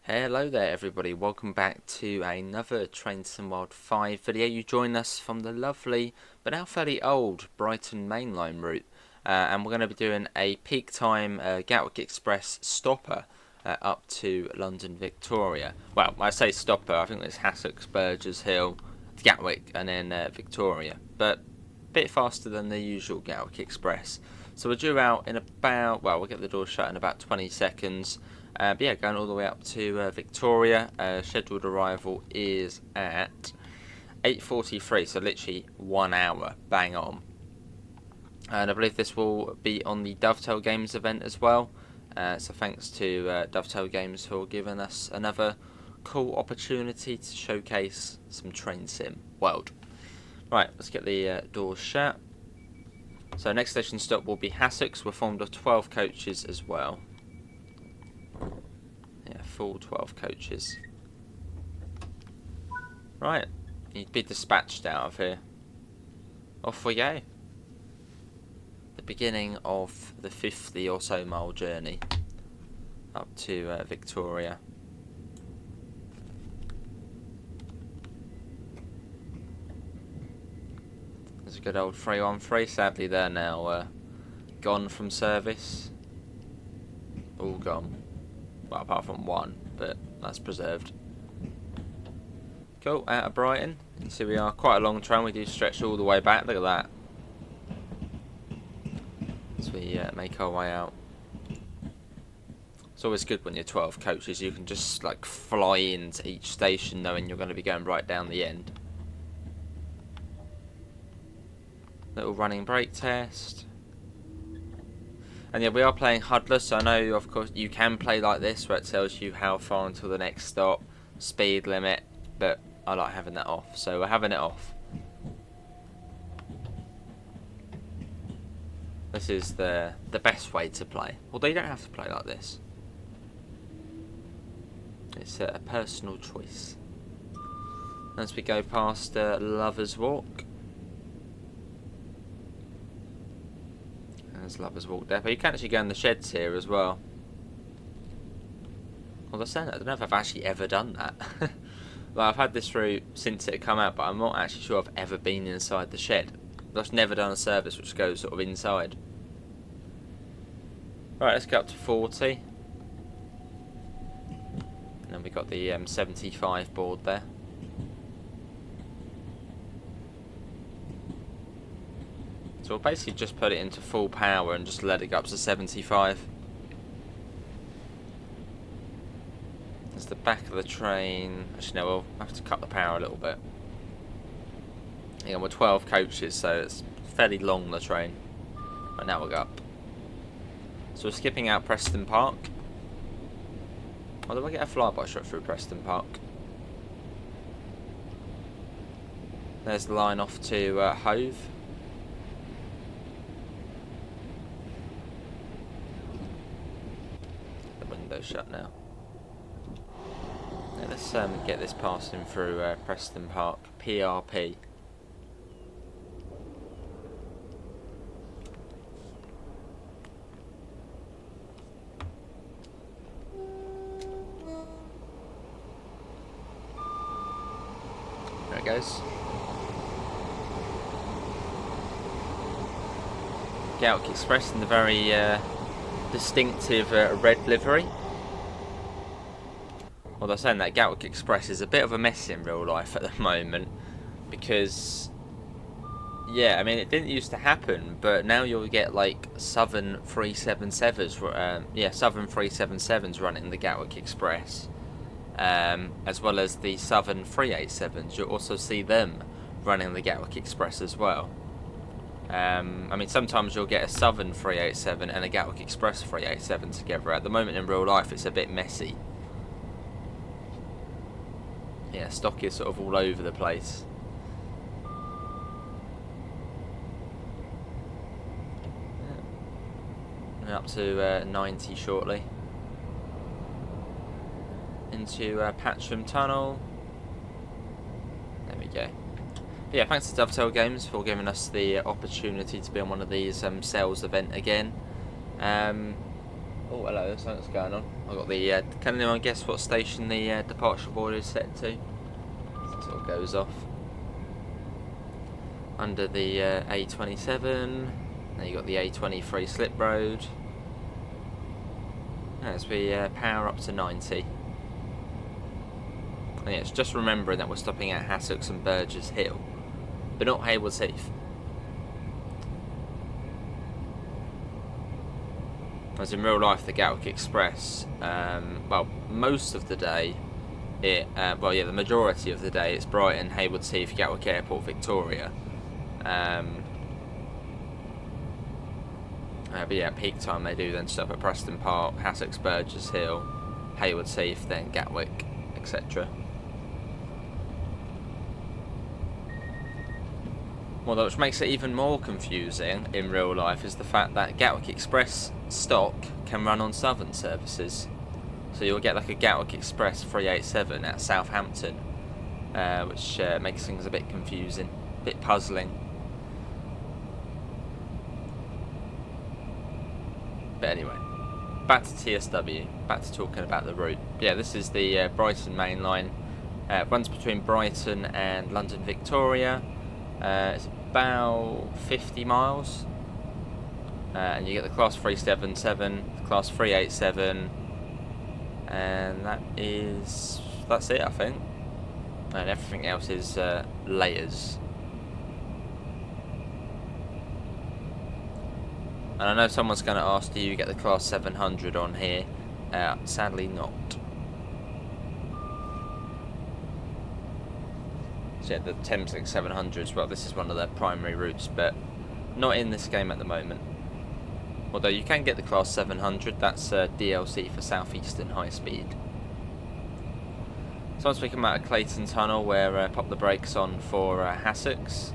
Hello there everybody, welcome back to another Train Sim World 5 video. You join us from the lovely, but now fairly old, Brighton Mainline route. And we're going to be doing a peak time Gatwick Express stopper up to London Victoria. Well, I say stopper, I think it's Hassocks, Burgess Hill, Gatwick and then Victoria. But a bit faster than the usual Gatwick Express. So we're due out in about, well, we'll get the door shut in about 20 seconds. But yeah, going all the way up to Victoria. Scheduled arrival is at 8:43, so literally 1 hour, bang on. And I believe this will be on the Dovetail Games event as well. So thanks to Dovetail Games for giving us another cool opportunity to showcase some Train Sim World. Right, let's get the doors shut. So next station stop will be Hassocks. We're formed of 12 coaches as well. Yeah, full 12 coaches. Right, you'd be dispatched out of here. Off we go. The beginning of the 50 or so mile journey up to Victoria. There's a good old 313. Sadly, they're now gone from service. All gone. Well, apart from one, but that's preserved. Cool, out of Brighton. You can see we are quite a long train. We do stretch all the way back. Look at that. As we make our way out. It's always good when you're 12 coaches. You can just like fly into each station knowing you're going to be going right down the end. Little running brake test. And yeah, we are playing Huddler, so I know, of course, you can play like this, where it tells you how far until the next stop, speed limit, but I like having that off, so we're having it off. This is the best way to play, although you don't have to play like this. It's a personal choice. As we go past Lovers Walk. There's Lovers Walk there, but you can actually go in the sheds here as well. Well, I don't know if I've actually ever done that. Like, I've had this route since it come out, but I'm not actually sure I've ever been inside the shed. I've just never done a service which goes sort of inside. Right, let's go up to 40. And then we've got the 75 board there. So we'll basically just put it into full power and just let it go up to 75. There's the back of the train. Actually, no, we'll have to cut the power a little bit. Yeah, we're 12 coaches, so it's fairly long, the train. Right, now we'll go up. So we're skipping out Preston Park. Oh, do I get a flyby shot through Preston Park? There's the line off to Hove. Shut now. Yeah, let's get this passing through Preston Park, PRP. There it goes. Gatwick Express in the very distinctive red livery. Well, they're saying that Gatwick Express is a bit of a mess in real life at the moment because, yeah, I mean, it didn't used to happen, but now you'll get like Southern 377s, Southern 377s running the Gatwick Express, as well as the Southern 387s. You'll also see them running the Gatwick Express as well. I mean, sometimes you'll get a Southern 387 and a Gatwick Express 387 together. At the moment in real life, it's a bit messy. Yeah, stock is sort of all over the place. Yeah. Up to 90 shortly. Into Patcham Tunnel. There we go. But yeah, thanks to Dovetail Games for giving us the opportunity to be on one of these sales event again. Oh, hello, there's something's going on. I've got the, can anyone guess what station the departure board is set to? It sort of goes off. Under the A27, now you got the A23 slip road. As we power up to 90. And yeah, it's just remembering that we're stopping at Hassocks and Burgess Hill, but not Haywards Heath. As in real life, the Gatwick Express, well, most of the day, the majority of the day, it's Brighton, Haywards Heath, Gatwick Airport, Victoria. But yeah, peak time they do then stop at Preston Park, Hassocks, Burgess Hill, Haywards Heath, then Gatwick, etc. Well, which makes it even more confusing in real life is the fact that Gatwick Express stock can run on southern services. So you'll get like a Gatwick Express 387 at Southampton, which makes things a bit confusing, a bit puzzling. But anyway, back to TSW, back to talking about the route. Yeah, this is the Brighton Mainline. It runs between Brighton and London Victoria. It's about 50 miles. And you get the Class 377, the Class 387, and that's it, I think. And everything else is layers. And I know someone's going to ask, do you get the Class 700 on here? Sadly not. So yeah, the Thameslink 700s, well, this is one of their primary routes, but not in this game at the moment. Although you can get the Class 700, that's DLC for Southeastern High Speed. So once we come out of Clayton Tunnel, we're pop the brakes on for Hassocks.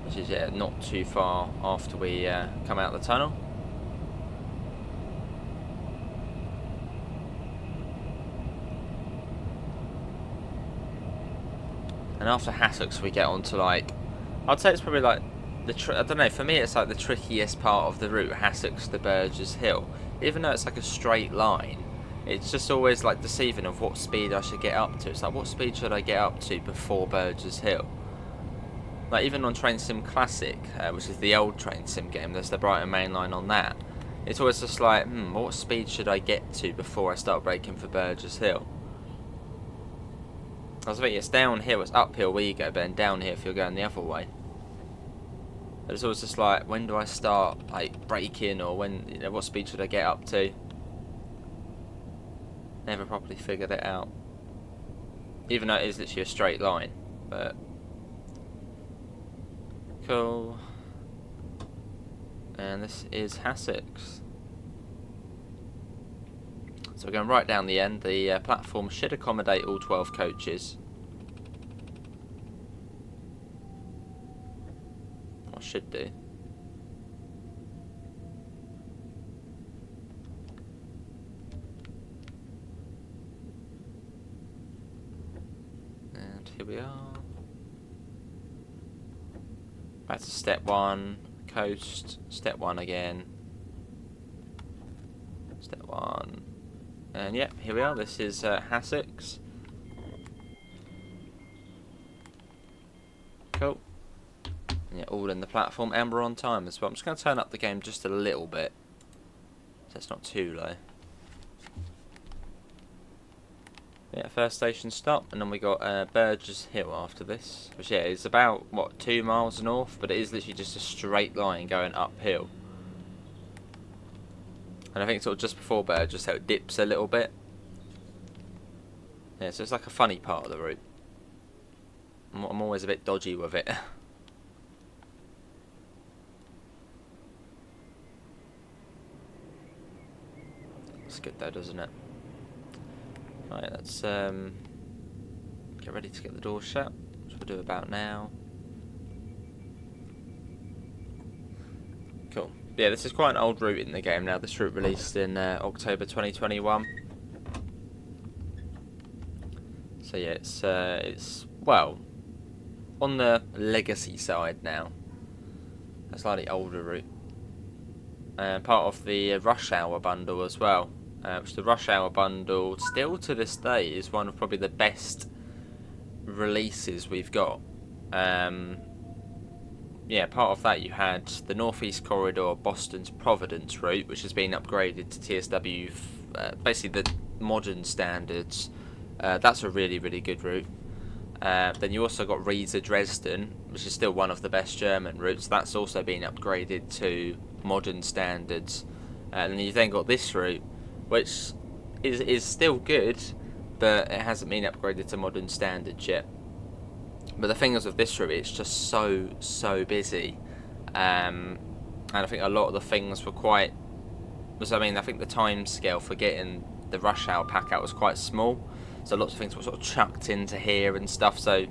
Which is not too far after we come out of the tunnel. And after Hassocks we get onto, like, I'd say it's probably like I don't know, for me it's like the trickiest part of the route, Hassocks to Burgess Hill. Even though it's like a straight line, it's just always like deceiving of what speed I should get up to. It's like, what speed should I get up to before Burgess Hill? Like, even on Train Sim Classic, which is the old Train Sim game, there's the Brighton Mainline on that. It's always just like, what speed should I get to before I start braking for Burgess Hill? I was thinking, it's downhill, it's uphill where you go, but then down here if you're going the other way. But it's always just like, when do I start, like, braking, or when, you know, what speed should I get up to? Never properly figured it out. Even though it is literally a straight line, but cool. And this is Hassocks. So we're going right down the end. The platform should accommodate all 12 coaches. Or should do. And here we are. Back to step 1, coast, step 1 again. Step 1. And yep, here we are. This is Hassocks. Cool. And yeah, all in the platform, and we're on time as well. I'm just going to turn up the game just a little bit, so it's not too low. Yeah, first station stop, and then we got Burgess Hill after this, which yeah, is about, what, 2 miles north, but it is literally just a straight line going uphill. And I think sort of just before Burgess Hill it dips a little bit. Yeah, so it's like a funny part of the route. I'm always a bit dodgy with it. It's good though, doesn't it? Right, let's get ready to get the door shut, which we'll do about now. Cool. Yeah, this is quite an old route in the game now. This route released in October 2021. So yeah, it's well on the legacy side now. a slightly older route. Part of the rush hour bundle as well, which the rush hour bundle still to this day is one of probably the best releases we've got. Yeah, part of that you had the Northeast Corridor Boston to Providence route, which has been upgraded to TSW, basically the modern standards. That's a really, really good route. Then you also got Riesa Dresden, which is still one of the best German routes. That's also been upgraded to modern standards. And you then got this route, which is still good, but it hasn't been upgraded to modern standards yet. But the thing is with this route, it's just so busy, and I think a lot of the things were quite. I think the time scale for getting the rush hour pack out was quite small, so lots of things were sort of chucked into here and stuff. So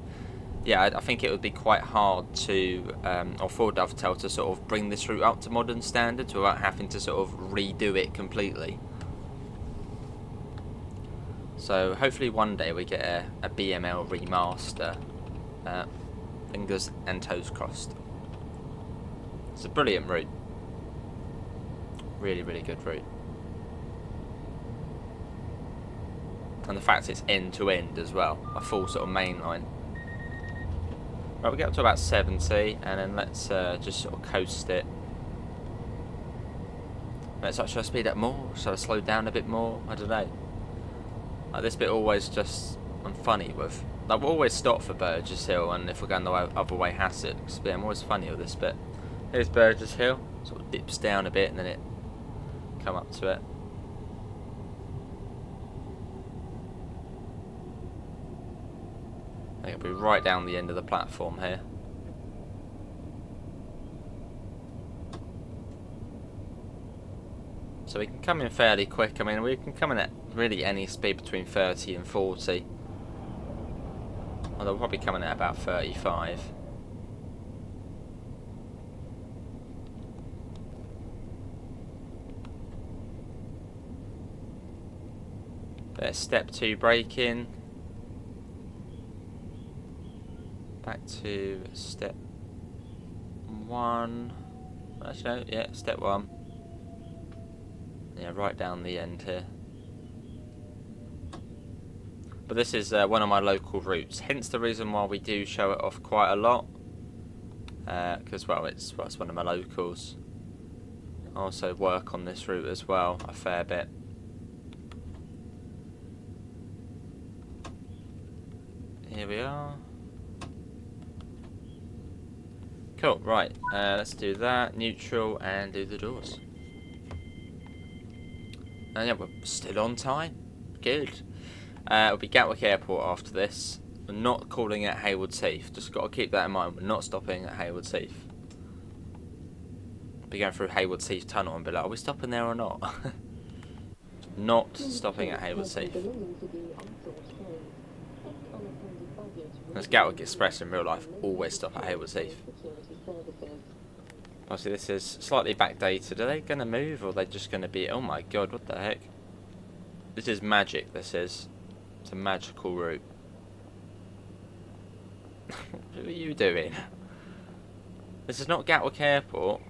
yeah, I think it would be quite hard to, or for Dovetail to sort of bring this route up to modern standards without having to sort of redo it completely. So hopefully one day we get a BML remaster. Fingers and toes crossed. It's a brilliant route. Really, really good route. And the fact it's end to end as well, a full sort of main line. Right, we get up to about 70, and then let's just sort of coast it. Should I speed up more? Should I slow down a bit more? I don't know. Like, this bit always just I'm funny with. Like, we'll always stop for Burgess Hill, and if we're going the other way, Hassocks. But yeah, I'm always funny with this bit. Here's Burgess Hill, sort of dips down a bit, and then it come up to it. I think it'll be right down the end of the platform here. So we can come in fairly quick. I mean, we can come in at really any speed between 30 and 40. Although we're probably coming at about 35. There's step 2 braking. Back to step 1. Actually, no, yeah, step 1. Yeah, right down the end here. But this is one of my local routes, hence the reason why we do show it off quite a lot. Because, well, it's one of my locals. I also work on this route as well, a fair bit. Here we are. Cool, right, let's do that, neutral, and do the doors. And yeah, we're still on time. Good. It'll be Gatwick Airport after this. We're not calling it Haywards Heath. Just got to keep that in mind. We're not stopping at Haywards Heath. Be going through Haywards Heath Tunnel and be like, are we stopping there or not? Not stopping at Haywards Heath. There's Gatwick Express in real life. Always stop at Haywards Heath. Obviously this is slightly backdated. Are they going to move or are they just going to be... Oh my god, what the heck? This is magic, this is. It's a magical route. What are you doing? This is not Gatwick Airport.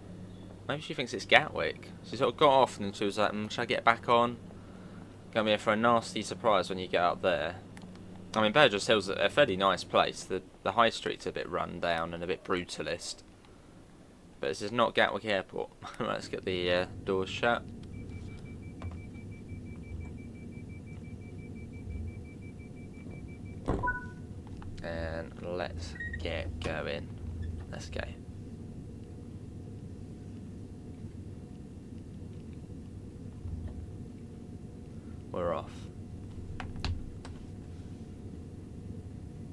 Maybe she thinks it's Gatwick. She sort of got off and then she was like, should I get back on? Gonna be in for a nasty surprise when you get up there. I mean, Burgess Hill's a fairly nice place. The high street's a bit run down and a bit brutalist. But this is not Gatwick Airport. Let's get the doors shut. And let's get going. Let's go. We're off.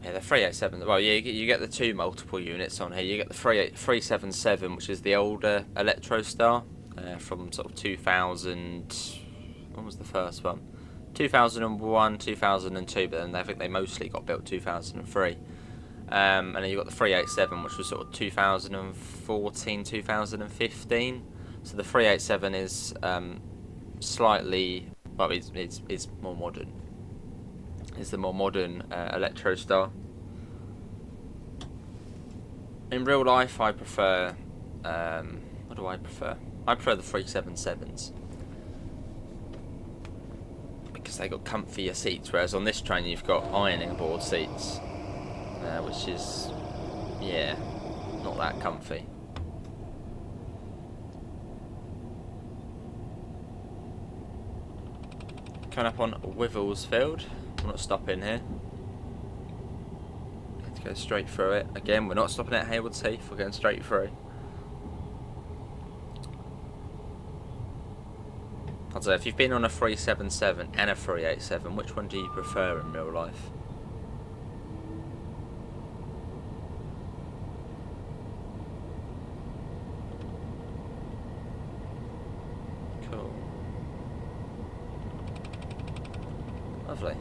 Yeah, the 387. Well, yeah, you get the two multiple units on here. You get the 377, which is the older Electrostar from sort of 2000. When was the first one? 2001, 2002, but then I think they mostly got built 2003. And then you've got the 387, which was sort of 2014, 2015. So the 387 is slightly, well, it's more modern. It's the more modern Electrostar. In real life, I prefer What do I prefer? I prefer the 377s because they got comfier seats, whereas on this train you've got ironing board seats, which is, yeah, not that comfy. Coming up on Wivelsfield. We're not stopping here. Let's go straight through it. Again, we're not stopping at Haywards Heath, we're going straight through. I don't know, if you've been on a 377 and a 387, which one do you prefer in real life? Cool. Lovely.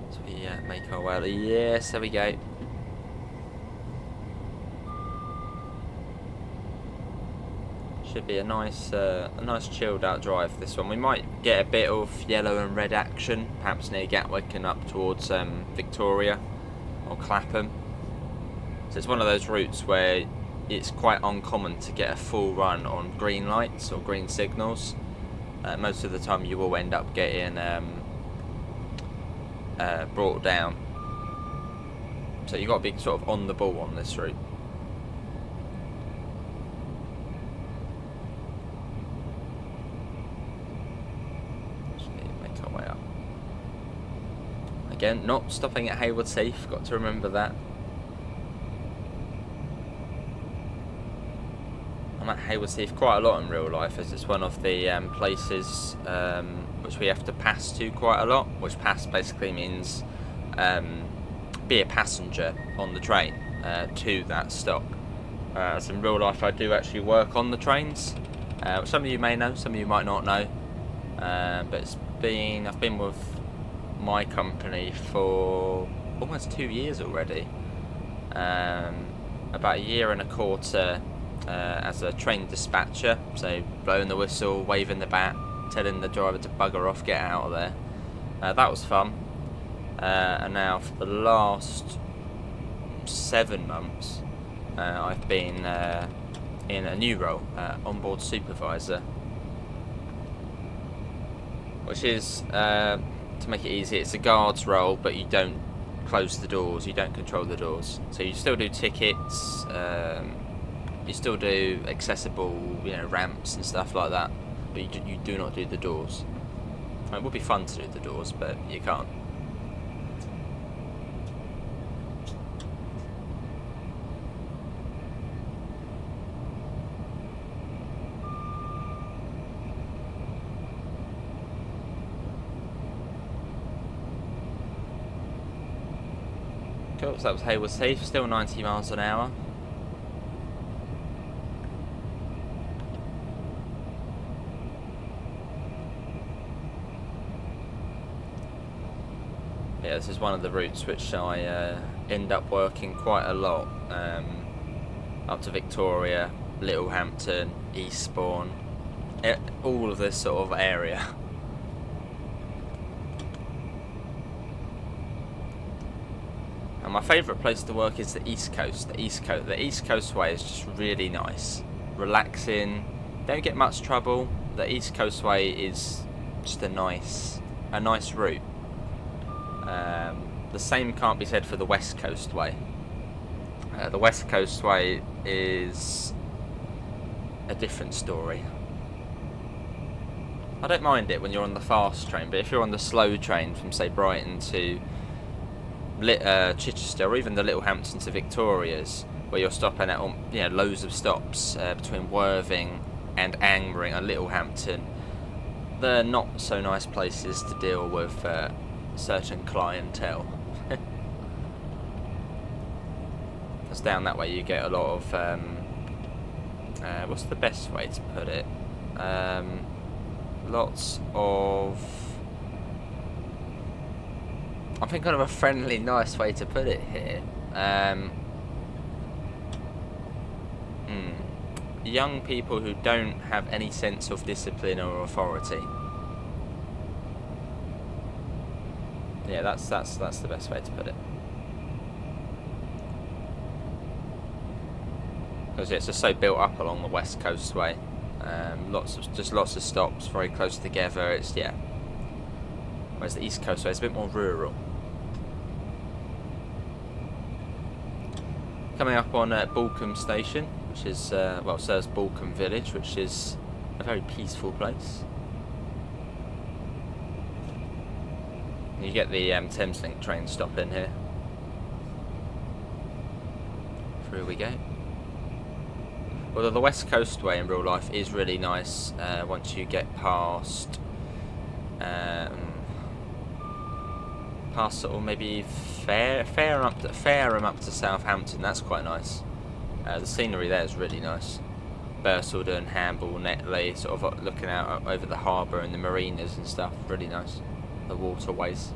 So we make our way. Yes, there we go. Should be a nice chilled out drive. This one we might get a bit of yellow and red action, perhaps near Gatwick and up towards Victoria or Clapham. So it's one of those routes where it's quite uncommon to get a full run on green lights or green signals. Most of the time you will end up getting brought down. So you've got to be sort of on the ball on this route. Again, not stopping at Haywards Heath, got to remember that. I'm at Haywards Heath quite a lot in real life, as it's one of the places which we have to pass to quite a lot, which pass basically means be a passenger on the train to that stop. As in real life I do actually work on the trains, which some of you may know, some of you might not know, but I've been with my company for almost 2 years already, about a year and a quarter as a train dispatcher, so blowing the whistle, waving the bat, telling the driver to bugger off, get out of there. That was fun, and now for the last 7 months I've been in a new role, onboard supervisor, which is to make it easy, it's a guard's role, but you don't close the doors, you don't control the doors. So you still do tickets, you still do accessible, ramps and stuff like that, but you do not do the doors. It would be fun to do the doors, but you can't. Cool, so that was Haywards Heath, still 90 miles an hour. Yeah, this is one of the routes which I end up working quite a lot, up to Victoria, Littlehampton, Eastbourne, all of this sort of area. And my favourite place to work is the East Coast. The East Coast way is just really nice, relaxing. Don't get much trouble. The East Coast way is just a nice route. The same can't be said for the West Coast way. The West Coast way is a different story. I don't mind it when you're on the fast train, but if you're on the slow train from, say, Brighton to Chichester, or even the Littlehampton to Victoria's, where you're stopping at loads of stops between Worthing and Angmering and Littlehampton, they're not so nice places to deal with certain clientele. Because down that way you get a lot of what's the best way to put it? Lots of, I think, kind of a friendly, nice way to put it here. Young people who don't have any sense of discipline or authority. Yeah, that's the best way to put it. because it's just so built up along the West Coastway. Lots of stops very close together. It's whereas the East Coastway is a bit more rural. Coming up on Balcombe Station, which is serves Balcombe Village, which is a very peaceful place. You get the Thameslink train stop in here. Through we go. Although the West Coastway in real life is really nice once you get past sort of maybe Fareham up to Southampton. That's quite nice. The scenery there is really nice. Bursledon, Hamble, Netley, sort of looking out over the harbour and the marinas and stuff. Really nice. The waterways.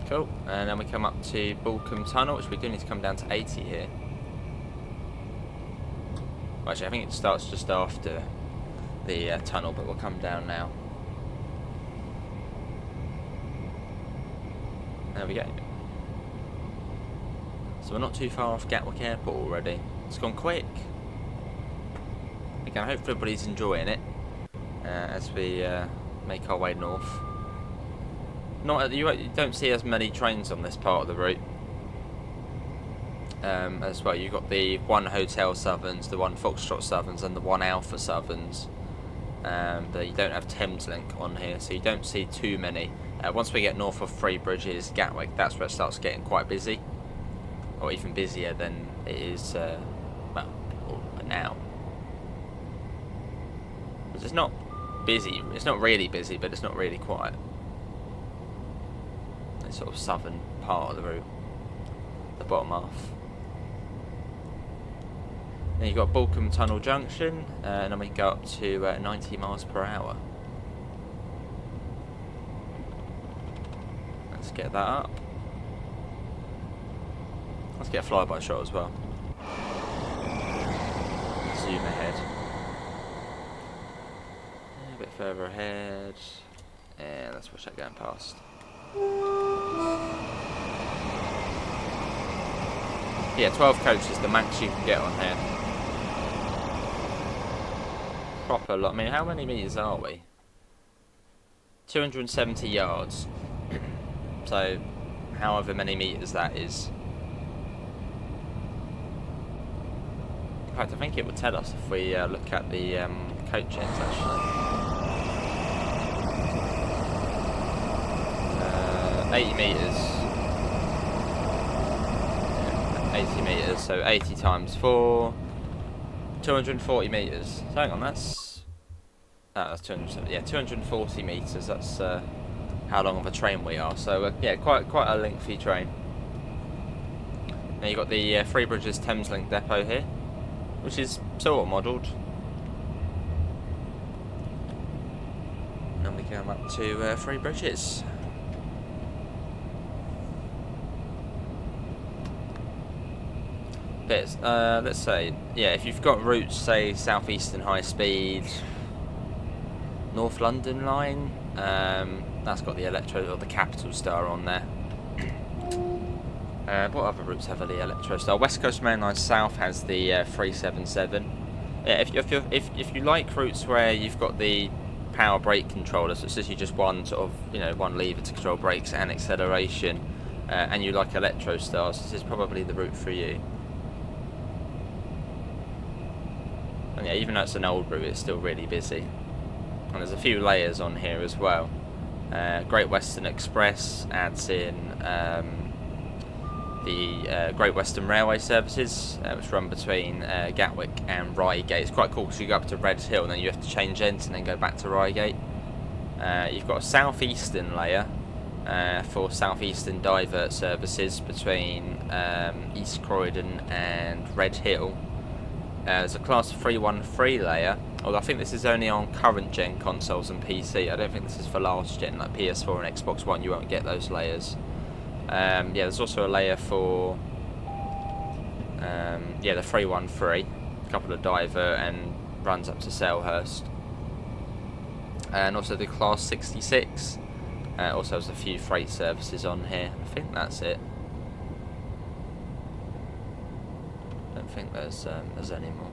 Cool. And then we come up to Balcombe Tunnel, which we do need to come down to 80 here. Well, actually, I think it starts just after the tunnel, but we'll come down now. There we go. So we're not too far off Gatwick Airport already. It's gone quick. Again, I hope everybody's enjoying it as we make our way north. You don't see as many trains on this part of the route. As well, you've got the one Hotel Southerns, the one Foxtrot Southerns, and the one Alpha Southerns. But you don't have Thameslink on here, so you don't see too many. Once we get north of Three Bridges, Gatwick, that's where it starts getting quite busy, or even busier than it is now. It's not busy. It's not really busy, but it's not really quiet. It's sort of southern part of the route, the bottom half. Then you've got Balcombe Tunnel Junction, and then we go up to 90 miles per hour. Let's get that up. Let's get a flyby shot as well. Zoom ahead. A bit further ahead. And let's watch that going past. Yeah, 12 coaches, the max you can get on here. Proper lot. I mean, how many metres are we? 270 yards. So, however many metres that is. In fact, I think it would tell us if we look at the coach ends actually. 80 metres. 80 metres, so 80 times 4. 240 metres. So hang on, that's 270. Yeah, 240 metres. That's how long of a train we are. So yeah, quite a lengthy train. Now you've got the Three Bridges Thameslink depot here, which is sort of modelled. And then we come up to Three Bridges. Bits. Let's say, yeah, if you've got routes, say South Eastern High Speed, North London line, that's got the Electro or the Capital Star on there. What other routes have the Electro Star? West Coast Mainline South has the 377. Yeah, if you like routes where you've got the power brake controller, so it's just one sort of one lever to control brakes and acceleration, and you like Electro Stars, this is probably the route for you. And yeah, even though it's an old route, it's still really busy. And there's a few layers on here as well. Great Western Express adds in the Great Western Railway services, which run between Gatwick and Reigate. It's quite cool because you go up to Red Hill and then you have to change ends and then go back to Reigate. You've got a southeastern layer for southeastern divert services between East Croydon and Red Hill. There's a class 313 layer, although I think this is only on current gen consoles and PC. I don't think this is for last gen, like PS4 and Xbox One. You won't get those layers. Yeah, there's also a layer for the 313, a couple of divert and runs up to Selhurst, and also the class 66. Also, there's a few freight services on here. I think that's it. Don't think there's any more.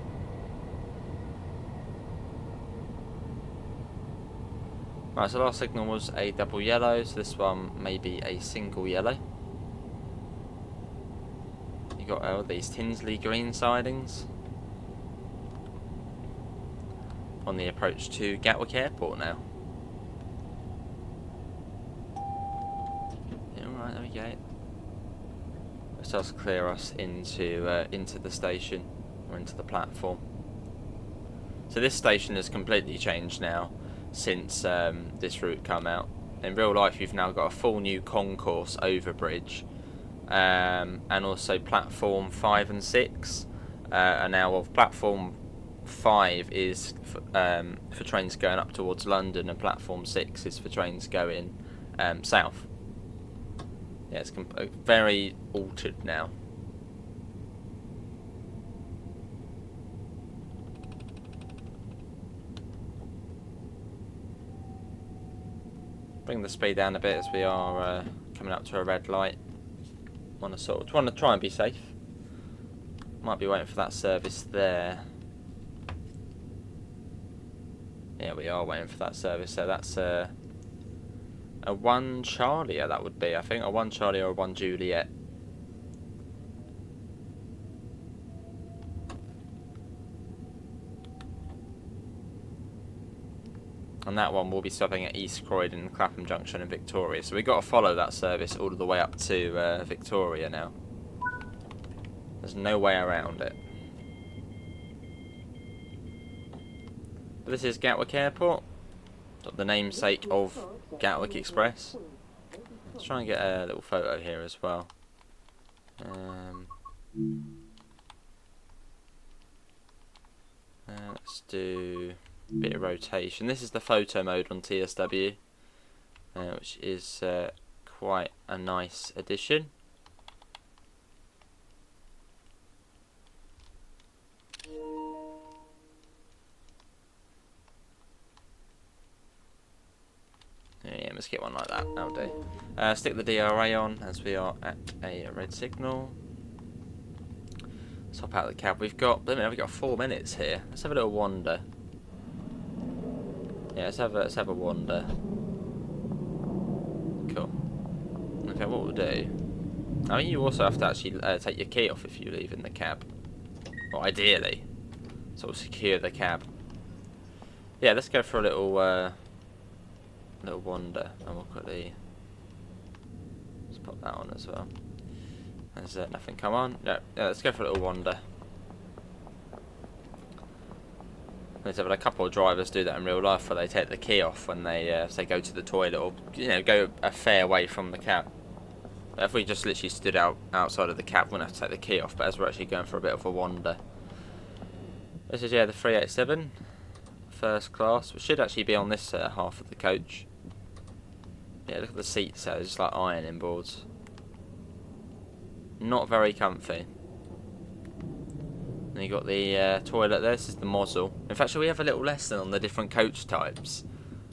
Right, so the last signal was a double yellow, so this one may be a single yellow. You got these Tinsley green sidings on the approach to Gatwick Airport now. Yeah, alright, there we go. This does clear us into the station, or into the platform. So this station has completely changed now since this route come out. In real life, you've now got a full new concourse overbridge, and also platform 5 and 6 are now of platform 5 is for trains going up towards London, and platform 6 is for trains going south. Yeah, it's very altered now. Bring the speed down a bit as we are coming up to a red light. Want to try and be safe. Might be waiting for that service there. Yeah, we are waiting for that service. So that's a 1 Charlie. That would be, I think, a 1 Charlie or a 1 Juliet. And that one will be stopping at East Croydon, Clapham Junction and Victoria. So we've got to follow that service all the way up to Victoria now. There's no way around it. But this is Gatwick Airport, the namesake of Gatwick Express. Let's try and get a little photo here as well. Let's do a bit of rotation. This is the photo mode on TSW, which is quite a nice addition. Yeah, let's get one like that. That'll do. Stick the DRA on as we are at a red signal. Let's hop out of the cab. We've got 4 minutes here. Let's have a little wander. Yeah, let's have a wander. Cool. Okay, what we'll do. I mean, you also have to actually take your key off if you leave in the cab. Well, ideally, so we'll secure the cab. Yeah, let's go for a little wander, and we'll quickly just pop that on as well. There's nothing come on. No, yeah, let's go for a little wander. I've had a couple of drivers do that in real life, where they take the key off when they say go to the toilet, or go a fair way from the cab. But if we just literally stood outside of the cab, we wouldn't have to take the key off. But as we're actually going for a bit of a wander, this is the 387 first class, which should actually be on this half of the coach. Yeah, look at the seats there, just like ironing boards. Not very comfy. And you got the toilet there. This is the Mozzle. In fact, shall we have a little lesson on the different coach types,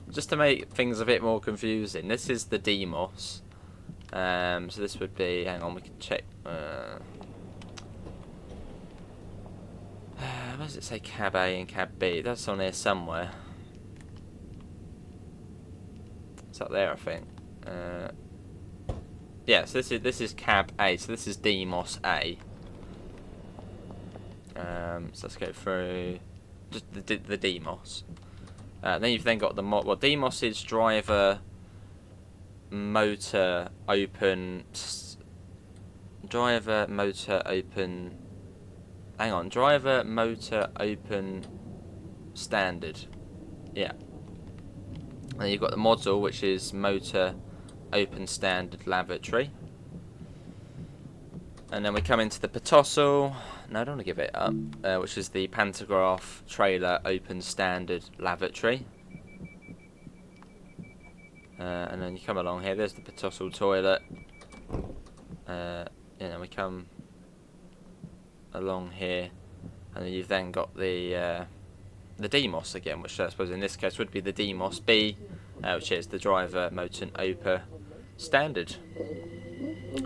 just to make things a bit more confusing? This is the Demos. So this would be. Hang on, we can check. Where does it say cab A and cab B? That's on here somewhere. It's up there, I think. Yeah, so this is cab A. So this is Demos A. So let's go through just the Demos. Then you've got the Demos is driver, motor, open. Driver, motor, open. Hang on, driver, motor, open, standard. Yeah. And then you've got the Mozzle, which is motor, open, standard, lavatory. And then we come into the Patossal. No, I don't want to give it up. Which is the Pantograph, trailer, open, standard, lavatory. And then you come along here. There's the Patossal toilet. And then we come along here, and then you've then got the the DMOS again, which I suppose in this case would be the DMOS B, which is the driver motor oper standard.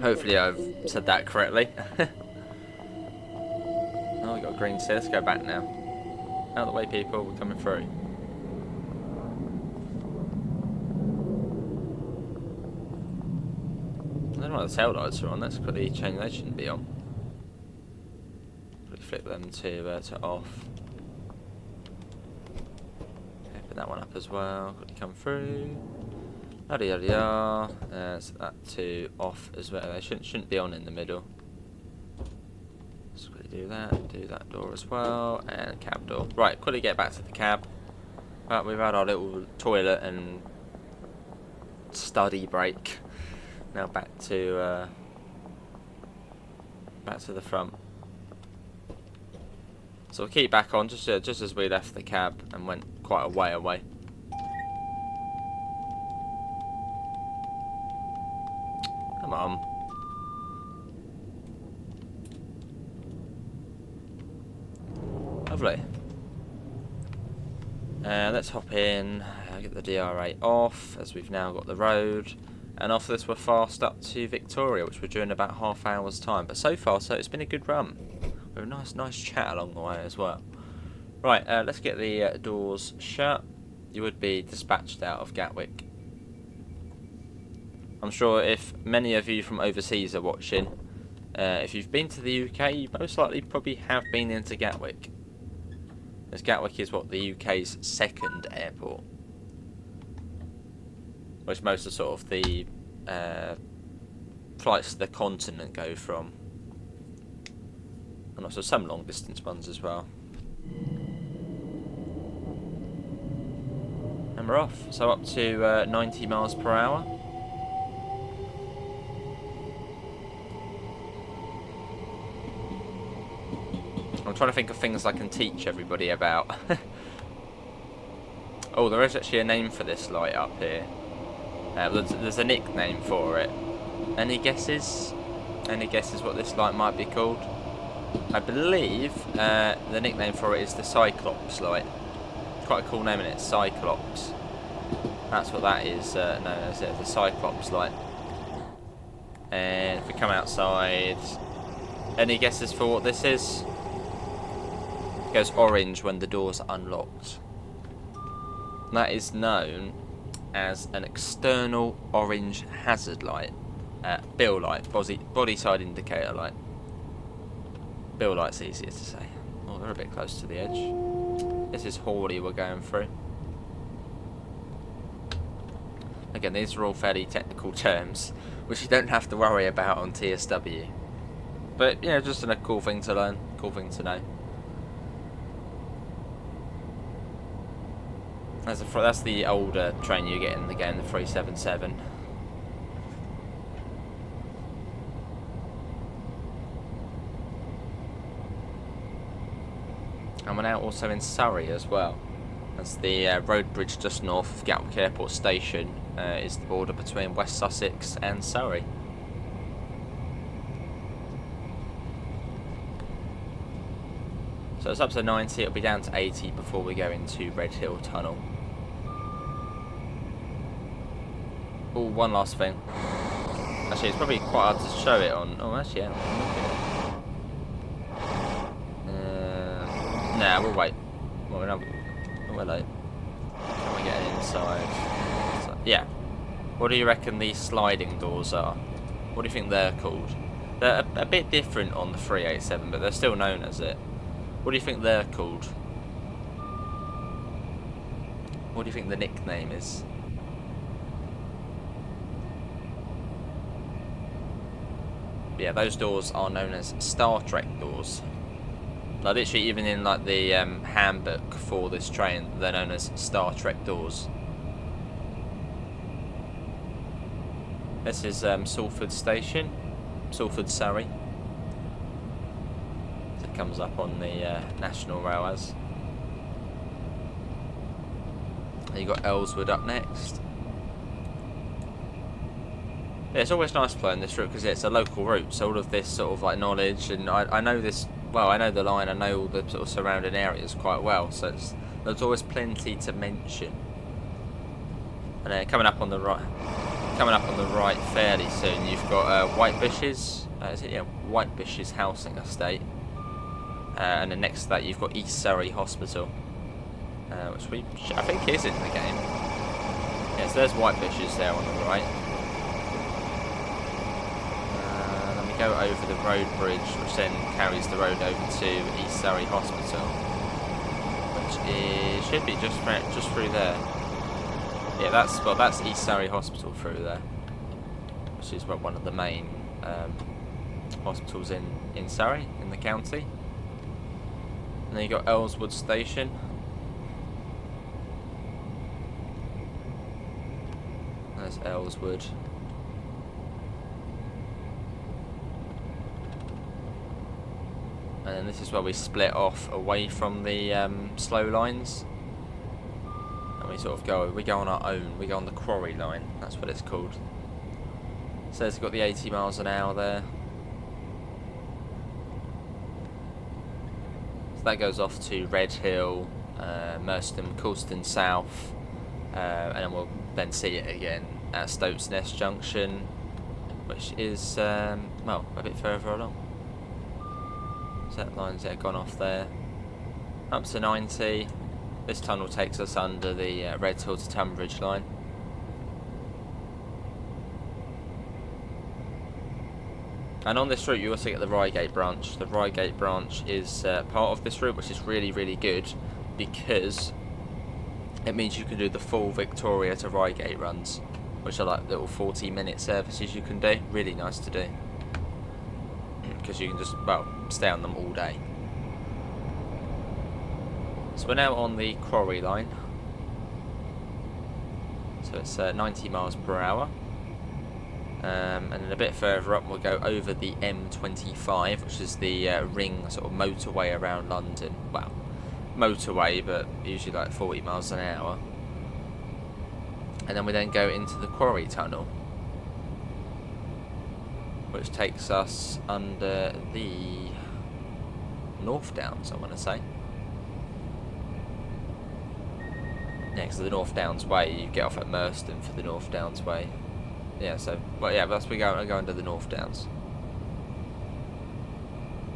Hopefully I've said that correctly. Oh, we got green, so let's go back now. Out of the way, people, we're coming through. I don't know why the tail lights are on. Let's quickly change. They shouldn't be on. Quickly flip them to off. Okay, put that one up as well. Quickly come through. Yada yada yada. Set that to off as well. They shouldn't be on in the middle. Let's quickly do that door as well, and the cab door. Right, quickly get back to the cab. Right, we've had our little toilet and study break. Now back to the front. So we'll keep back on just as we left the cab and went quite a way away. Come on. Lovely. Let's hop in, get the DRA off, as we've now got the road. And after this we're fast up to Victoria, which we're doing in about half hour's time. But so far, it's been a good run. With a nice chat along the way as well. Right, let's get the doors shut. You would be dispatched out of Gatwick. I'm sure if many of you from overseas are watching, if you've been to the UK, you most likely probably have been into Gatwick. As Gatwick is what the UK's second airport. Which most of sort of the flights to the continent go from. And also some long distance ones as well. And we're off. So up to 90 miles per hour. I'm trying to think of things I can teach everybody about. Oh, there is actually a name for this light up here. There's a nickname for it. Any guesses? Any guesses what this light might be called? I believe the nickname for it is the Cyclops light. It's quite a cool name, isn't it? Cyclops. That's what that is known as, the Cyclops light. And if we come outside, any guesses for what this is? It goes orange when the doors are unlocked. That is known as an external orange hazard light. Bill light, body side indicator light. Bill light's easier to say. Oh, they're a bit close to the edge. This is Hawley we're going through. Again, these are all fairly technical terms, which you don't have to worry about on TSW. But, you know, just a cool thing to learn, cool thing to know. That's the older train you get in the game, the 377. And we're now also in Surrey as well. That's the road bridge just north of Gatwick Airport Station. Is the border between West Sussex and Surrey. So it's up to 90, it'll be down to 80 before we go into Red Hill Tunnel. Oh, one last thing. Actually, it's probably quite hard to show it on. Oh, actually, yeah. Nah, we'll wait. Well, we're late. Can we get inside? So, yeah. What do you reckon these sliding doors are? What do you think they're called? They're a bit different on the 387, but they're still known as it. What do you think they're called? What do you think the nickname is? Yeah, those doors are known as Star Trek doors. Like literally, even in like the handbook for this train, they're known as Star Trek doors. This is Salford Station, Salford, Surrey. It comes up on the National Rail as. You got Ellswood up next. Yeah, it's always nice playing this route because it's a local route, so all of this sort of like knowledge, and I know this, well, I know the line, I know all the sort of surrounding areas quite well, so there's always plenty to mention. And then coming up on the right fairly soon, you've got Whitebushes. Is it? Yeah, Whitebushes Housing Estate. And then next to that, you've got East Surrey Hospital, which I think is in the game. Yes, there's Whitebushes there on the right. Let me go over the road bridge, which then carries the road over to East Surrey Hospital, which should be just through there. Yeah, that's East Surrey Hospital through there, which is one of the main hospitals in Surrey, in the county. And then you got Earlswood Station. There's Earlswood. And then this is where we split off away from the slow lines. And we sort of we go on our own. We go on the Quarry line. That's what it's called. So it's got the 80 miles an hour there. So that goes off to Red Hill, Merstham, Coulston South, and then we'll then see it again at Stoats Nest Junction, which is well, a bit further along. So that line's gone off there. Up to 90. This tunnel takes us under the Red Hill to Tunbridge line. And on this route you also get the Reigate branch. The Reigate branch is part of this route, which is really, really good because it means you can do the full Victoria to Reigate runs, which are like little 40-minute services you can do. Really nice to do because you can just, well, stay on them all day. So we're now on the Quarry line. So it's 90 miles per hour. And then a bit further up we'll go over the M25, which is the ring sort of motorway around London. Well, motorway, but usually like 40 miles an hour. And then we then go into the Quarry Tunnel, which takes us under the North Downs, I want to say. Next to the North Downs Way, you get off at Merstham for the North Downs Way. Yeah, so, well, yeah, that's we go under the North Downs.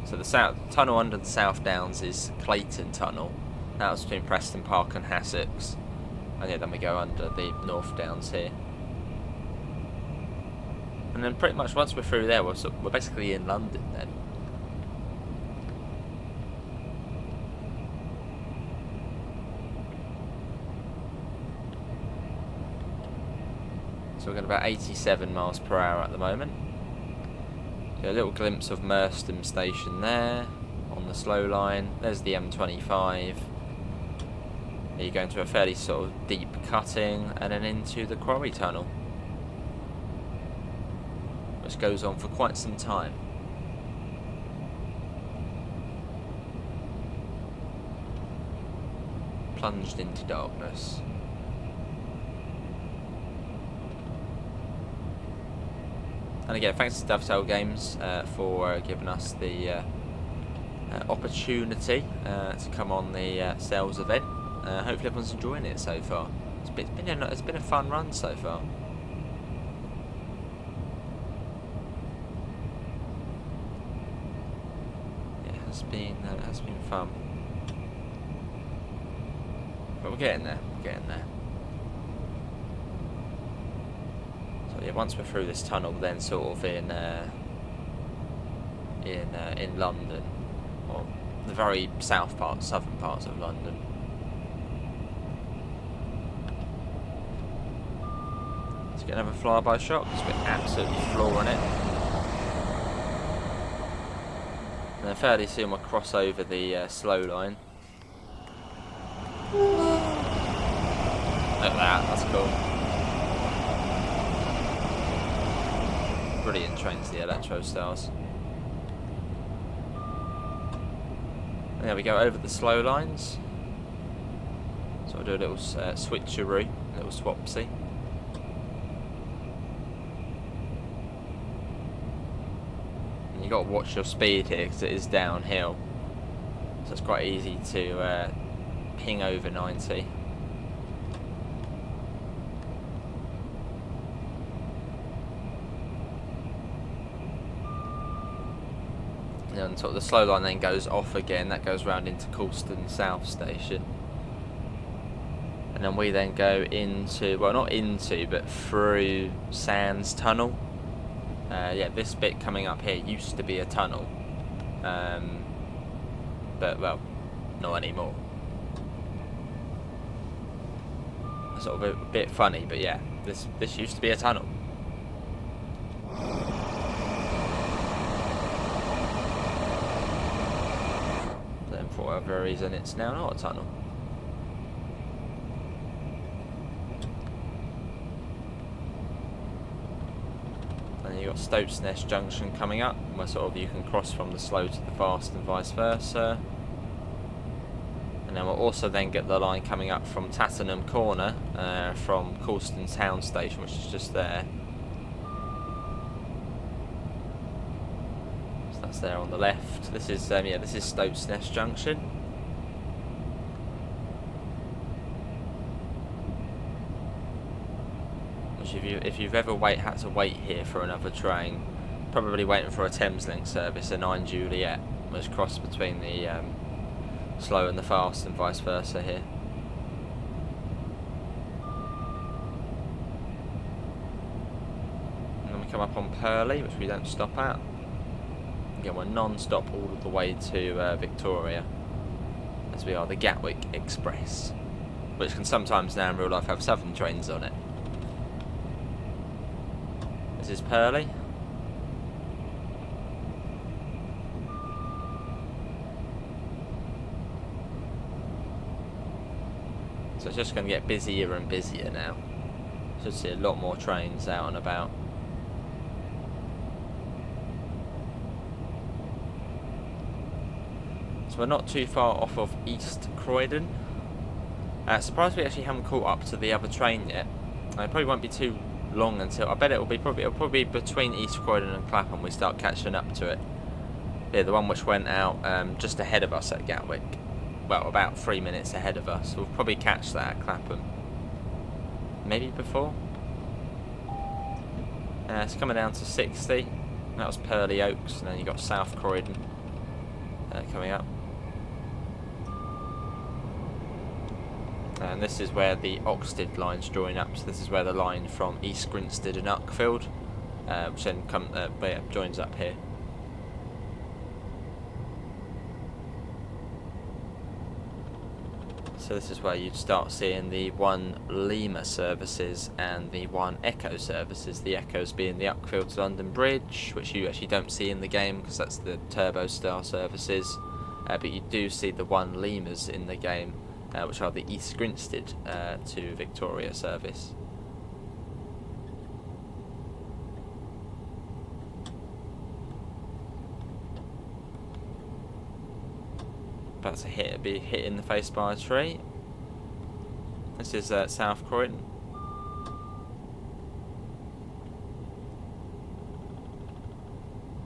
So the tunnel under the South Downs is Clayton Tunnel. That's between Preston Park and Hassocks. And yeah, then we go under the North Downs here. And then pretty much once we're through there, we're basically in London then. So we're going about 87 miles per hour at the moment. So a little glimpse of Merstham Station there on the slow line. There's the M25. You go into a fairly sort of deep cutting and then into the Quarry Tunnel, which goes on for quite some time. Plunged into darkness. And again, thanks to Dovetail Games for giving us the opportunity to come on the sales event. Hopefully everyone's enjoying it so far. It's been a fun run so far. It has been fun. But we're getting there. So yeah, once we're through this tunnel, then sort of in London, or the very southern parts of London. Let's get another flyby shot because we're absolutely flooring it. And then fairly soon we'll cross over the slow line. Look at that, that's cool. Brilliant trains, the Electro Stars. And there we go, over the slow lines. So we'll do a little switcheroo, a little swapsy. And you got to watch your speed here because it is downhill. So it's quite easy to ping over 90. And sort of the slow line then goes off again. That goes round into Coulston South Station. And then we then go into, well, not into, but through Sands Tunnel. Yeah, this bit coming up here used to be a tunnel. But, well, not anymore. Sort of a bit funny, but yeah, this used to be a tunnel. Then for whatever reason it's now not a tunnel. Then you've got Stoats Nest Junction coming up, where sort of you can cross from the slow to the fast and vice versa. And then we'll also then get the line coming up from Tattenham Corner, from Coulston Town Station, which is just there. So that's there on the left. This is yeah, this is Stoats Nest Junction. Which if you've ever had to wait here for another train, probably waiting for a Thameslink service, a 9 Juliet, which cross between the slow and the fast and vice versa here. And then we come up on Purley, which we don't stop at. Again, we're non-stop all the way to Victoria, as we are the Gatwick Express, which can sometimes now in real life have southern trains on it. This is Purley. So it's just going to get busier and busier now. Should see a lot more trains out and about. So we're not too far off of East Croydon. Surprised we actually haven't caught up to the other train yet. It probably won't be too long until, I bet it'll probably be between East Croydon and Clapham we start catching up to it. Yeah, the one which went out just ahead of us at Gatwick. Well, about 3 minutes ahead of us. We'll probably catch that at Clapham. Maybe before. It's coming down to 60. That was Purley Oaks, and then you got South Croydon coming up. And this is where the Oxted lines join up. So this is where the line from East Grinstead and Uckfield, which then joins up here. So this is where you'd start seeing the 1 Lima services and the 1 Echo services. The Echoes being the Uckfield to London Bridge, which you actually don't see in the game because that's the Turbo Star services. But you do see the 1 Limas in the game, which are the East Grinstead to Victoria service. About to be hit in the face by a tree. This is South Croydon.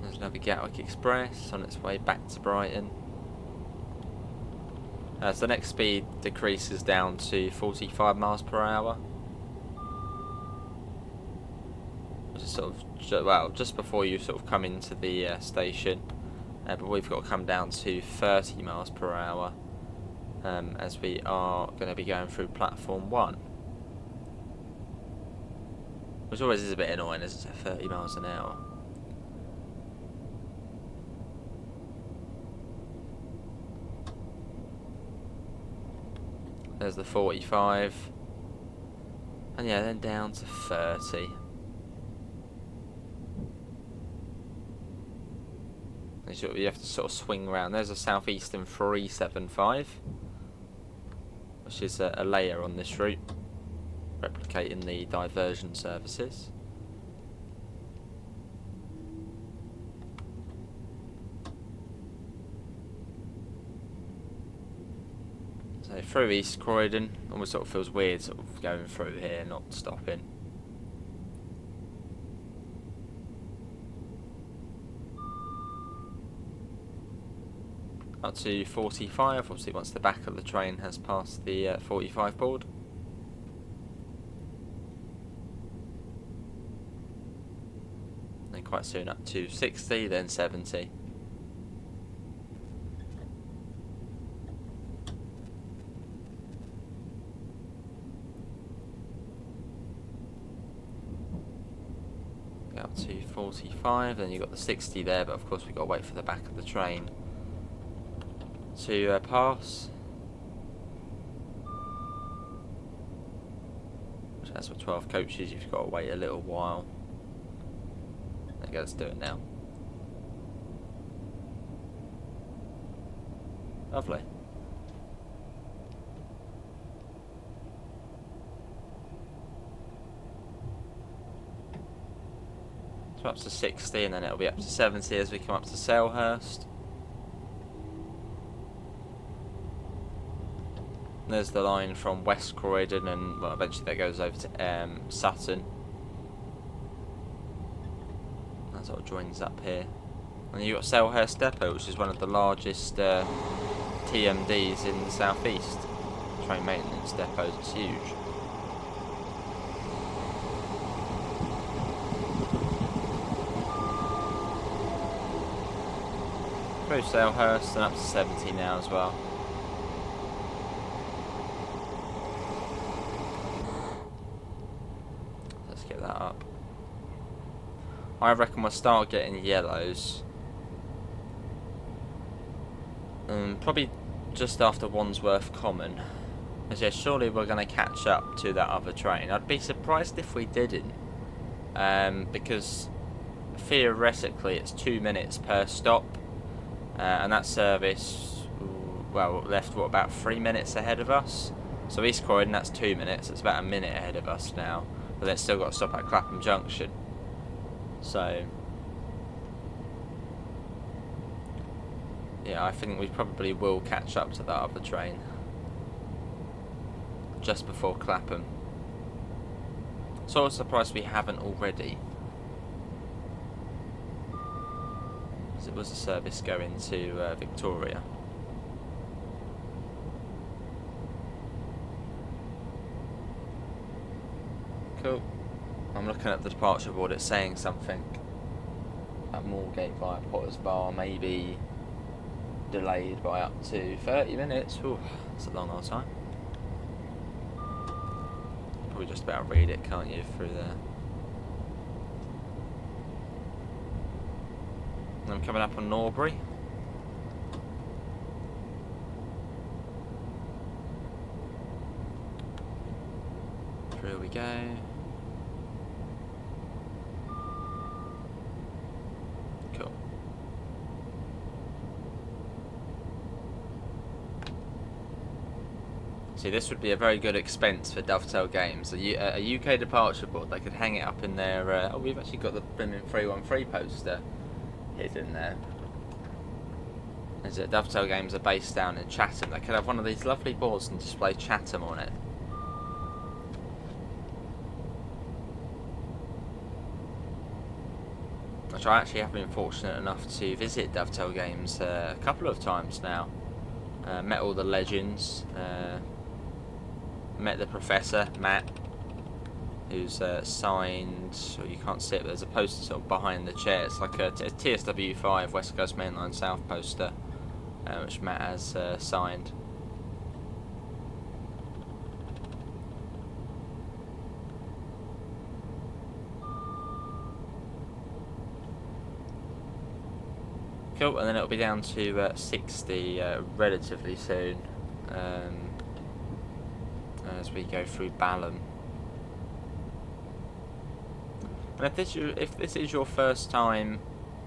There's another Gatwick Express on its way back to Brighton. So the next speed decreases down to 45 miles per hour. Which is sort of, well, just before you sort of come into the station. But we've got to come down to 30 miles per hour as we are going to be going through platform 1. Which always is a bit annoying, isn't it? 30 miles an hour. There's the 45. And yeah, then down to 30. You have to sort of swing around. There's a Southeastern 375, which is a layer on this route, replicating the diversion services. So through East Croydon, almost sort of feels weird sort of going through here, not stopping. Up to 45, obviously once the back of the train has passed the 45 board. Then quite soon up to 60, then 70. Up to 45, then you've got the 60 there, but of course we've got to wait for the back of the train to pass. Which has for 12 coaches, you've got to wait a little while. There you go, let's do it now. Lovely. So up to 60, and then it'll be up to 70 as we come up to Selhurst. There's the line from West Croydon, and well, eventually that goes over to Sutton. That sort of joins up here. And you've got Selhurst Depot, which is one of the largest TMDs in the southeast. Train maintenance depots, it's huge. Through Selhurst and up to 70 now as well. Let's get that up. I reckon we'll start getting yellows. Probably just after Wandsworth Common. As yeah, surely we're going to catch up to that other train. I'd be surprised if we didn't. Because theoretically it's 2 minutes per stop. And that service, well, left what, about 3 minutes ahead of us. So East Croydon, that's 2 minutes. It's about a minute ahead of us now. But then still got to stop at Clapham Junction. So yeah, I think we probably will catch up to that other train just before Clapham. Sort of surprised we haven't already. It was a service going to Victoria. Cool. I'm looking at the departure board, it's saying something at Moorgate via Potter's Bar, maybe delayed by up to 30 minutes. Ooh, that's a long old time. Probably just about read it, can't you, through there. I'm coming up on Norbury. Through we go. Cool. See, this would be a very good expense for Dovetail Games. A UK departure board, they could hang it up in their... oh, we've actually got the Brighton 313 poster hidden there. As Dovetail Games are based down in Chatham, they could have one of these lovely boards and display Chatham on it. Which I actually have been fortunate enough to visit Dovetail Games a couple of times now. Met all the legends. Met the professor, Matt, who's signed, well, you can't see it, but there's a poster sort of behind the chair. It's like a TSW5 West Coast Mainline South poster, which Matt has signed. Cool, and then it'll be down to 60 relatively soon, as we go through Balham. And if this is your first time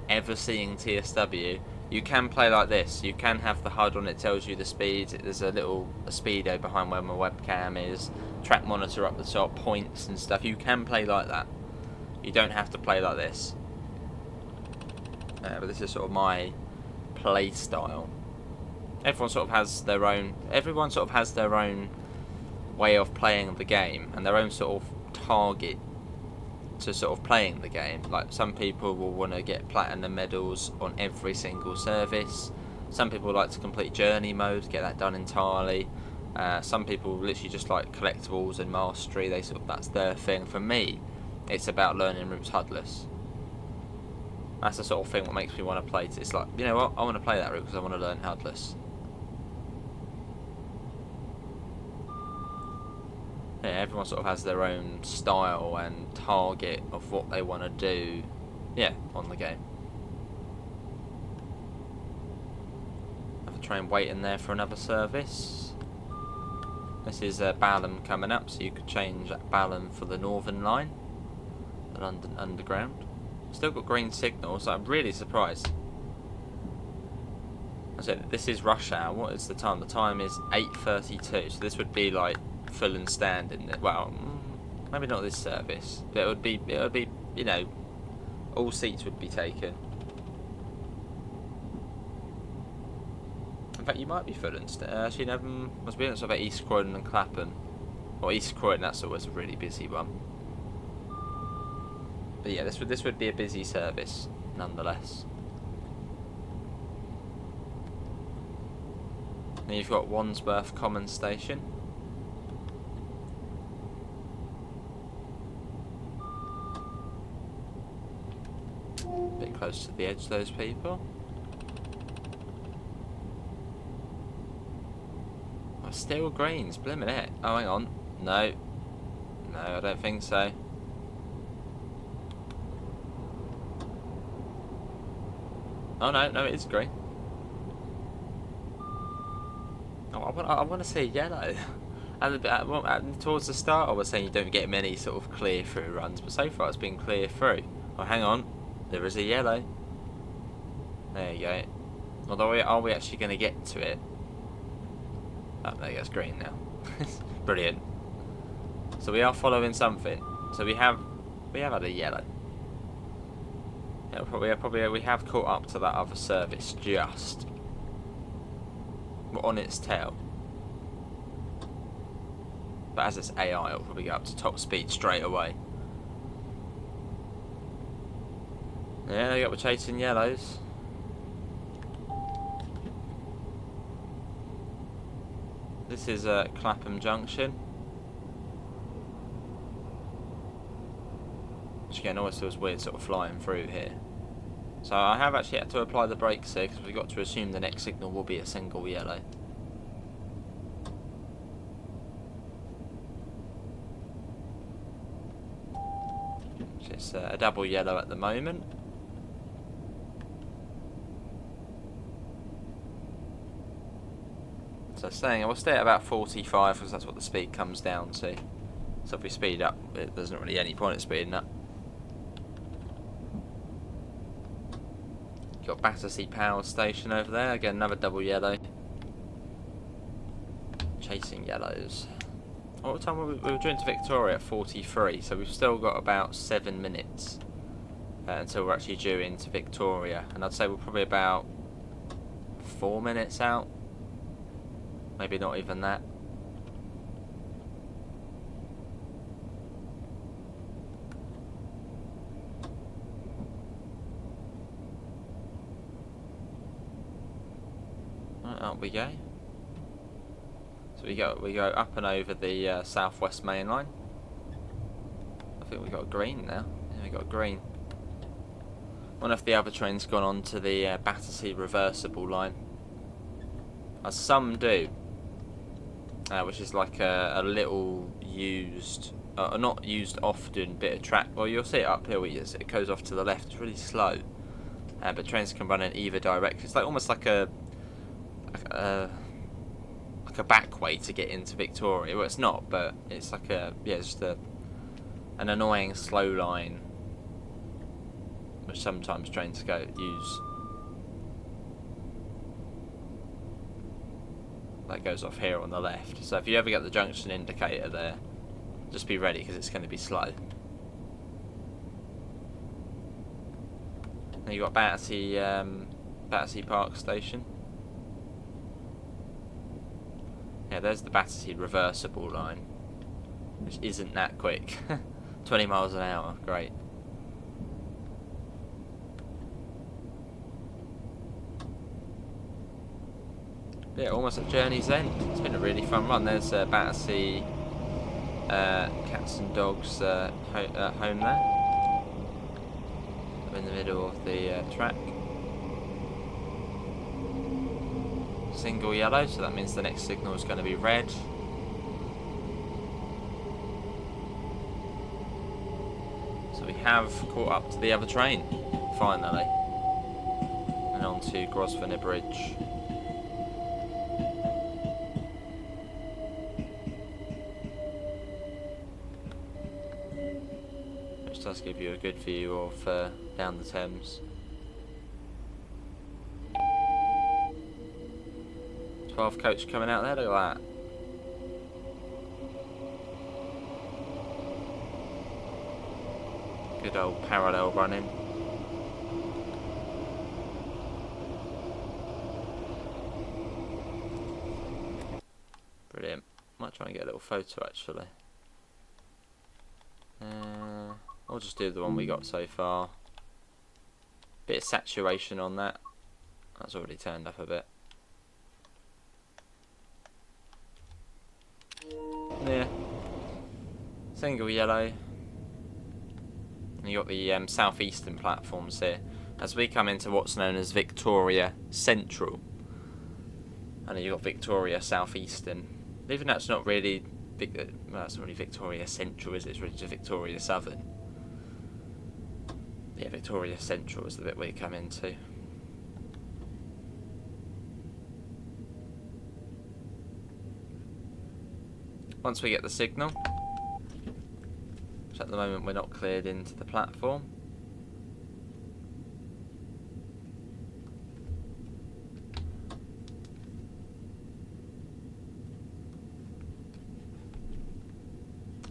ever seeing TSW, you can play like this. You can have the HUD on, it tells you the speed. There's a little speedo behind where my webcam is, track monitor up the top, points and stuff. You can play like that. You don't have to play like this. But this is sort of my play style. Everyone sort of has their own way of playing the game and their own sort of target to sort of playing the game. Like, some people will want to get platinum medals on every single service. Some people like to complete journey mode, get that done entirely. Some people literally just like collectibles and mastery. That's their thing. For me, it's about learning routes HUDless. That's the sort of thing what makes me want to play it. It's like, you know what, I want to play that route because I want to learn HUDless. Yeah, everyone sort of has their own style and target of what they want to do, yeah, on the game. Have a train waiting there for another service. This is Balham coming up, so you could change Balham for the Northern Line, the London Underground. Still got green signal, so I'm really surprised. I said this is rush hour. What is the time? The time is 8:32, so this would be like full and standing. Well, maybe not this service, but it would be, you know, all seats would be taken. In fact, you might be full and standing. Actually, no, must be honest about East Croydon and Clapham, or East Croydon. That's always a really busy one. But yeah, this would be a busy service, nonetheless. And you've got Wandsworth Common Station. A bit close to the edge, those people. Oh, still greens, blimmin' it. Oh, hang on. No. No, I don't think so. Oh no, it is green. Oh, I want to say yellow. And towards the start, I was saying you don't get many sort of clear through runs, but so far it's been clear through. Oh, hang on, there is a yellow. There you go. Although, are we actually going to get to it? Oh, there you go, it's green now. Brilliant. So we are following something. So we have had a yellow. Yeah, we have caught up to that other service just. We're on its tail. But as it's AI, it'll probably go up to top speed straight away. Yeah, there you go, we're chasing yellows. This is Clapham Junction. Which again always feels weird sort of flying through here. So I have actually had to apply the brakes here because we've got to assume the next signal will be a single yellow. So it's a double yellow at the moment. So saying I will stay at about 45 because that's what the speed comes down to. So if we speed up, there's not really any point in speeding up. Got Battersea Power Station over there. Again, another double yellow. Chasing yellows. What time were we were due to Victoria at 43, so we've still got about 7 minutes until we're actually due into Victoria. And I'd say we're probably about 4 minutes out. Maybe not even that. Out we go. So we go up and over the Southwest Mainline. I think we got green now. Yeah, we got green. One of the other trains gone on to the Battersea reversible line, as some do, which is like a little used, not used often bit of track. Well, you'll see it uphill. It goes off to the left. It's really slow, but trains can run in either direction. It's like almost like a back way to get into Victoria. Well, it's not, but it's like just an annoying slow line, which sometimes trains use. That goes off here on the left. So if you ever get the junction indicator there, just be ready because it's going to be slow. Then you got Battersea Park Station. Yeah, there's the Battersea reversible line, which isn't that quick. 20 miles an hour, great. Yeah, almost at journey's end. It's been a really fun run. There's Battersea cats and dogs home there. I'm in the middle of the track. Single yellow, so that means the next signal is going to be red. So we have caught up to the other train, finally. And on to Grosvenor Bridge. Which does give you a good view of down the Thames. 12 coach coming out there, look at that. Good old parallel running. Brilliant. Might try and get a little photo actually. I'll just do the one we got so far. Bit of saturation on that. That's already turned up a bit. Yeah. Single yellow. And you got the southeastern platforms here. As we come into what's known as Victoria Central. And then you got Victoria Southeastern. Even though it's not really well, it's not really Victoria Central, is it? It's really just Victoria Southern. Yeah, Victoria Central is the bit we come into. Once we get the signal, which at the moment we're not cleared into the platform.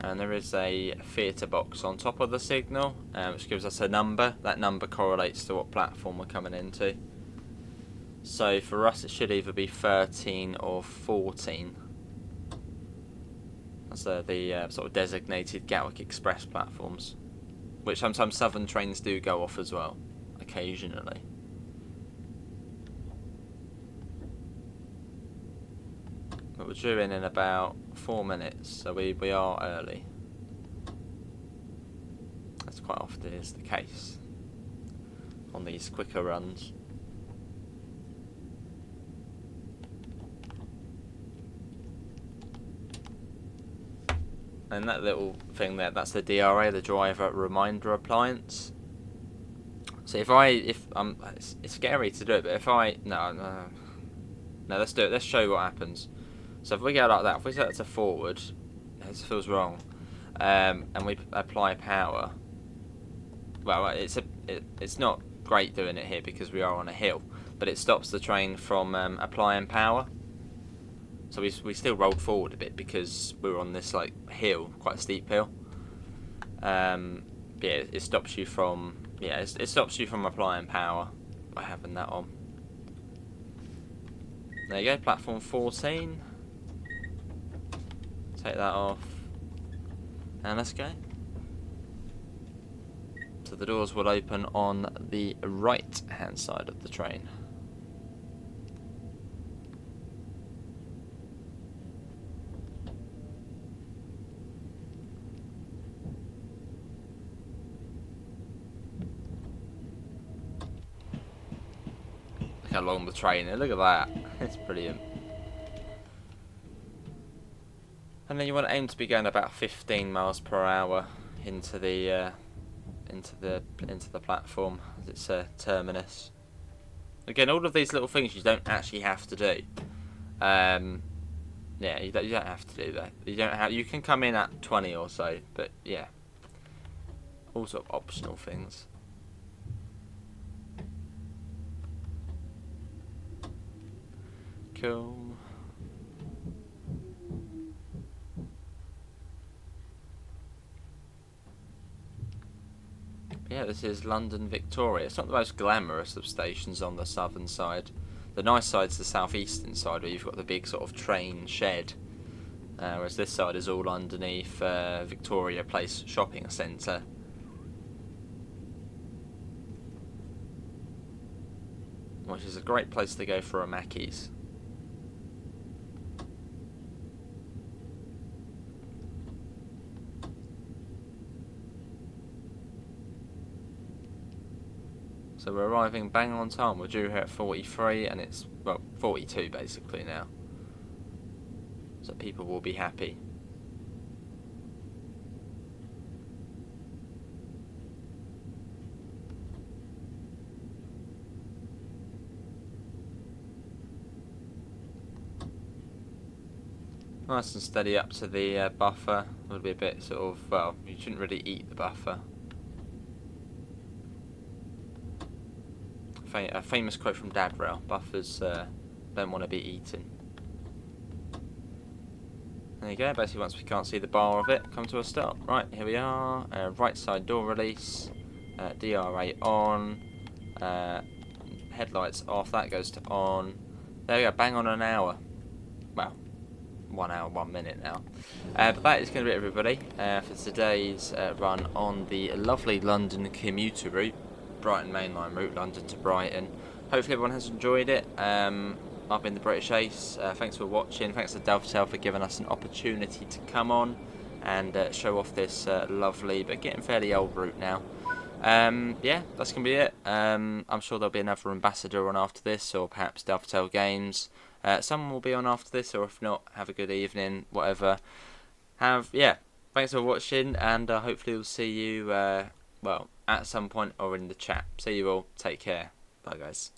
And there is a theatre box on top of the signal, which gives us a number. That number correlates to what platform we're coming into. So for us it should either be 13 or 14. That's the sort of designated Gatwick Express platforms, which sometimes southern trains do go off as well, occasionally. But we're due in about 4 minutes, so we are early. That's quite often is the case on these quicker runs. And that little thing there, that's the DRA, the driver reminder appliance. So it's scary to do it, but if I no, let's do it. Let's show you what happens. So if we go like that, if we set it to forward, this feels wrong, and we apply power. Well, it's not great doing it here because we are on a hill, but it stops the train from applying power. So we still rolled forward a bit because we were on this like hill, quite a steep hill. Yeah, it stops you from it stops you from applying power by having that on. There you go, platform 14. Take that off, and let's go. So the doors will open on the right hand side of the train. Look how long the train is, look at that, it's brilliant. And then you want to aim to be going about 15 miles per hour into the platform as it's a terminus. Again, all of these little things you don't actually have to do. Yeah, you don't have to do that. You can come in at 20 or so, but yeah, all sort of optional things. Cool. Yeah, this is London Victoria. It's not the most glamorous of stations on the southern side. The nice side's the southeastern side, where you've got the big sort of train shed, whereas this side is all underneath Victoria Place shopping centre. Which is a great place to go for a Mackey's. So we're arriving bang on time. We're due here at 43 and it's, well, 42 basically now. So people will be happy. Nice and steady up to the buffer. It'll be a bit sort of, well, you shouldn't really eat the buffer. A famous quote from Dad Rail: buffers don't want to be eaten. There you go, basically once we can't see the bar of it, come to a stop. Right, here we are, right side door release, DRA on, headlights off, that goes to on. There we go, bang on an hour. Well, 1 hour, 1 minute now. But that is going to be it, everybody, for today's run on the lovely London commuter route, Brighton Mainline route, London to Brighton. Hopefully everyone has enjoyed it. I've been the British Ace. Thanks for watching. Thanks to Dovetail for giving us an opportunity to come on and show off this lovely but getting fairly old route now. Yeah, that's going to be it. I'm sure there'll be another ambassador on after this, or perhaps Dovetail Games. Someone will be on after this, or if not, have a good evening, whatever. Yeah, thanks for watching, and hopefully we'll see you, well, at some point or in the chat. See you all. Take care. Bye, guys.